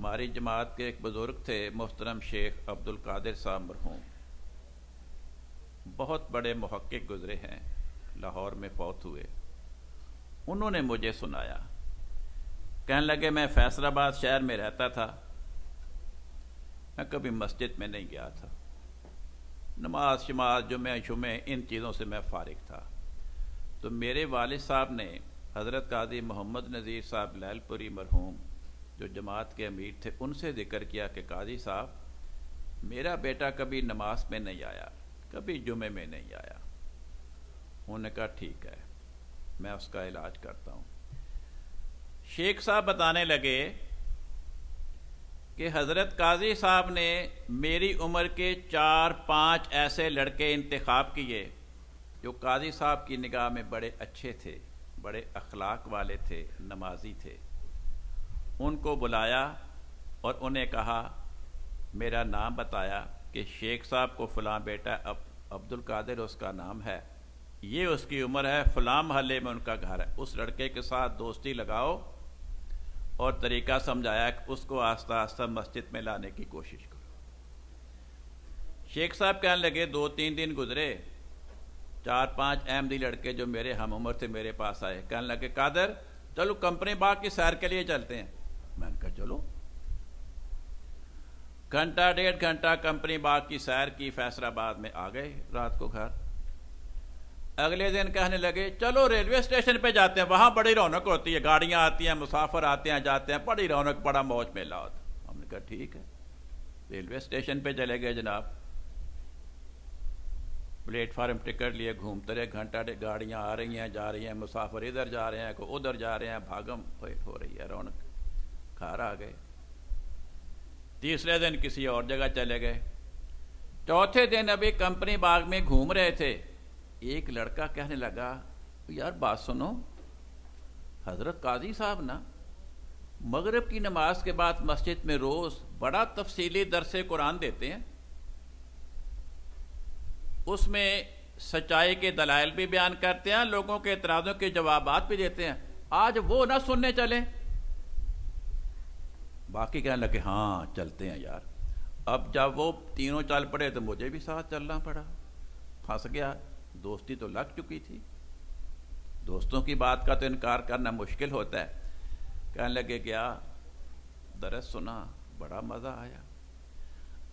ہماری جماعت کے ایک بزرگ تھے محترم شیخ عبد القادر صاحب مرحوم، بہت بڑے محقق گزرے ہیں، لاہور میں فوت ہوئے۔ انہوں نے مجھے سنایا، کہنے لگے میں فیصل آباد شہر میں رہتا تھا، میں کبھی مسجد میں نہیں گیا تھا، نماز شماز جمعے ان چیزوں سے میں فارغ تھا۔ تو میرے والد صاحب نے حضرت قاضی محمد نذیر صاحب لیل پوری مرحوم جو جماعت کے امیر تھے، ان سے ذکر کیا کہ قاضی صاحب میرا بیٹا کبھی نماز میں نہیں آیا، کبھی جمعے میں نہیں آیا۔ انہوں نے کہا ٹھیک ہے، میں اس کا علاج کرتا ہوں۔ شیخ صاحب بتانے لگے کہ حضرت قاضی صاحب نے میری عمر کے 4-5 ایسے لڑکے انتخاب کیے جو قاضی صاحب کی نگاہ میں بڑے اچھے تھے، بڑے اخلاق والے تھے، نمازی تھے۔ ان کو بلایا اور انہیں کہا، میرا نام بتایا کہ شیخ صاحب کو فلاں بیٹا عبد القادر اس کا نام ہے، یہ اس کی عمر ہے، فلاں محلے میں ان کا گھر ہے، اس لڑکے کے ساتھ دوستی لگاؤ اور طریقہ سمجھایا کہ اس کو آہستہ آہستہ مسجد میں لانے کی کوشش کرو۔ شیخ صاحب کہنے لگے 2-3 دن گزرے، 4-5 احمدی لڑکے جو میرے ہم عمر تھے میرے پاس آئے، کہنے لگے قادر چلو کمپنی باغ کی سیر کے لیے چلتے ہیں۔ میں نے کہا چلو۔ گھنٹہ 1.5 گھنٹہ کمپنی باغ کی سیر کی، فیصل آباد میں آ گئے رات کو گھر۔ اگلے دن کہنے لگے چلو ریلوے اسٹیشن پہ جاتے ہیں، وہاں بڑی رونق ہوتی ہے، گاڑیاں آتی ہیں، مسافر آتے ہیں جاتے ہیں، بڑی رونق، بڑا موج میلہ ہوتا۔ ہم نے کہا ٹھیک ہے، ریلوے اسٹیشن پہ چلے گئے جناب، پلیٹ فارم ٹکٹ لیے گھومتے رہے، گھنٹہ گاڑیاں آ رہی ہیں جا رہی ہیں، مسافر ادھر جا رہے ہیں کوئی ادھر جا رہے ہیں، بھاگم ہو رہی ہے، رونق۔ گھر آ گئے۔ تیسرے دن کسی اور جگہ چلے گئے۔ چوتھے دن ابھی کمپنی باغ میں گھوم رہے تھے، ایک لڑکا کہنے لگا یار بات سنو، حضرت قاضی صاحب نا مغرب کی نماز کے بعد مسجد میں روز بڑا تفصیلی درس قرآن دیتے ہیں، اس میں سچائی کے دلائل بھی بیان کرتے ہیں، لوگوں کے اعتراضوں کے جوابات بھی دیتے ہیں، آج وہ نہ سننے چلیں؟ باقی کہنے لگے ہاں چلتے ہیں یار۔ اب جب وہ تینوں چل پڑے تو مجھے بھی ساتھ چلنا پڑا، پھنس گیا، دوستی تو لگ چکی تھی، دوستوں کی بات کا تو انکار کرنا مشکل ہوتا ہے۔ کہنے لگے کیا درس سنا، بڑا مزہ آیا۔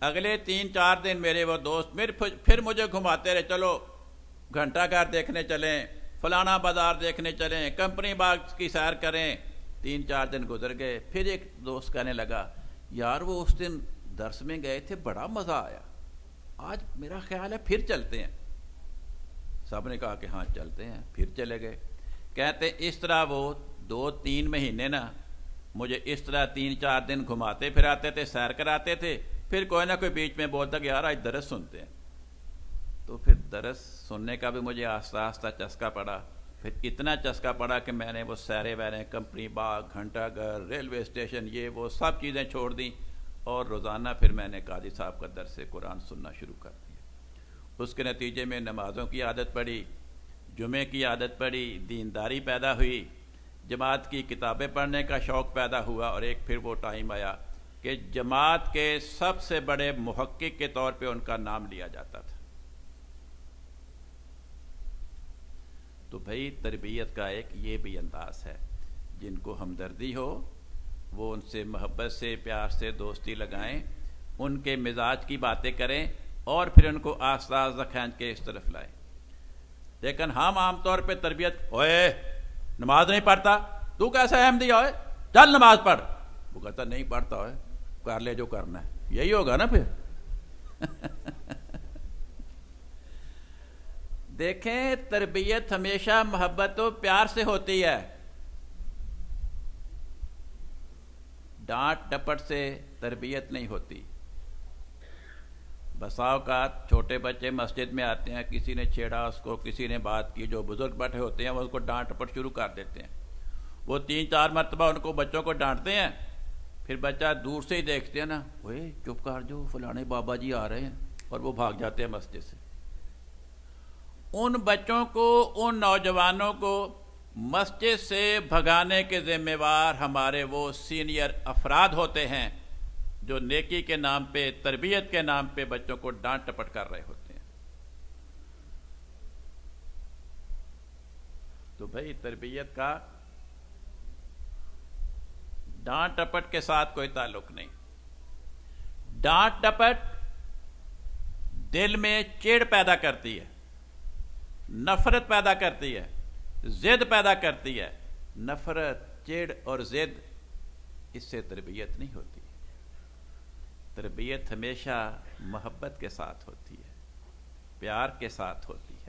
اگلے 3-4 دن میرے وہ دوست پھر مجھے گھماتے رہے، چلو گھنٹہ گھر دیکھنے چلیں، فلانا بازار دیکھنے چلیں، کمپنی باغ کی سیر کریں۔ 3-4 دن گزر گئے، پھر ایک دوست کہنے لگا یار وہ اس دن درس میں گئے تھے، بڑا مزہ آیا، آج میرا خیال ہے پھر چلتے ہیں۔ سب نے کہا کہ ہاں چلتے ہیں، پھر چلے گئے۔ کہتے اس طرح وہ 2-3 مہینے نا مجھے اس طرح 3-4 دن گھماتے پھراتے تھے، سیر کراتے تھے، پھر کوئی نہ کوئی بیچ میں بولتا کہ یار آج درس سنتے ہیں۔ تو پھر درس سننے کا بھی مجھے آہستہ آہستہ چسکا پڑا، پھر اتنا چسکا پڑا کہ میں نے وہ سیرے ویرے، کمپنی باغ، گھنٹہ گھر، ریلوے اسٹیشن، یہ وہ سب چیزیں چھوڑ دیں، اور روزانہ پھر میں نے قاضی صاحب کا درس قرآن سننا شروع کر دیا۔ اس کے نتیجے میں نمازوں کی عادت پڑی، جمعے کی عادت پڑی، دینداری پیدا ہوئی، جماعت کی کتابیں پڑھنے کا شوق پیدا ہوا، اور ایک پھر وہ ٹائم آیا کہ جماعت کے سب سے بڑے محقق کے طور پہ ان کا نام لیا جاتا تھا۔ تو بھائی تربیت کا ایک یہ بھی انداز ہے، جن کو ہمدردی ہو وہ ان سے محبت سے، پیار سے دوستی لگائیں، ان کے مزاج کی باتیں کریں، اور پھر ان کو آہستہ آہستہ کھینچ کے اس طرف لائیں۔ لیکن ہم عام طور پہ تربیت، اوئے نماز نہیں پڑھتا، تو کیسا احمدی ہوئے، چل نماز پڑھ، وہ کہتا نہیں پڑھتا ہوئے، کر لے جو کرنا ہے، یہی ہوگا نا پھر۔ دیکھیں تربیت ہمیشہ محبت و پیار سے ہوتی ہے، ڈانٹ ڈپٹ سے تربیت نہیں ہوتی۔ بسا اوقات چھوٹے بچے مسجد میں آتے ہیں، کسی نے چھیڑا اس کو، کسی نے بات کی، جو بزرگ بیٹھے ہوتے ہیں وہ اس کو ڈانٹ ڈپٹ شروع کر دیتے ہیں، وہ 3-4 مرتبہ ان کو بچوں کو ڈانٹتے ہیں، پھر بچہ دور سے ہی دیکھتے ہیں نا، اوے چپ کر جو فلانے بابا جی آ رہے ہیں، اور وہ بھاگ جاتے ہیں مسجد سے۔ ان بچوں کو، ان نوجوانوں کو مسجد سے بھگانے کے ذمہ وار ہمارے وہ سینئر افراد ہوتے ہیں جو نیکی کے نام پہ، تربیت کے نام پہ بچوں کو ڈانٹ ٹپٹ کر رہے ہوتے ہیں۔ تو بھائی تربیت کا ڈانٹ ٹپٹ کے ساتھ کوئی تعلق نہیں۔ ڈانٹ ٹپٹ دل میں چڑ پیدا کرتی ہے، نفرت پیدا کرتی ہے، ضد پیدا کرتی ہے۔ نفرت، چڑ اور ضد، اس سے تربیت نہیں ہوتی۔ تربیت ہمیشہ محبت کے ساتھ ہوتی ہے، پیار کے ساتھ ہوتی ہے۔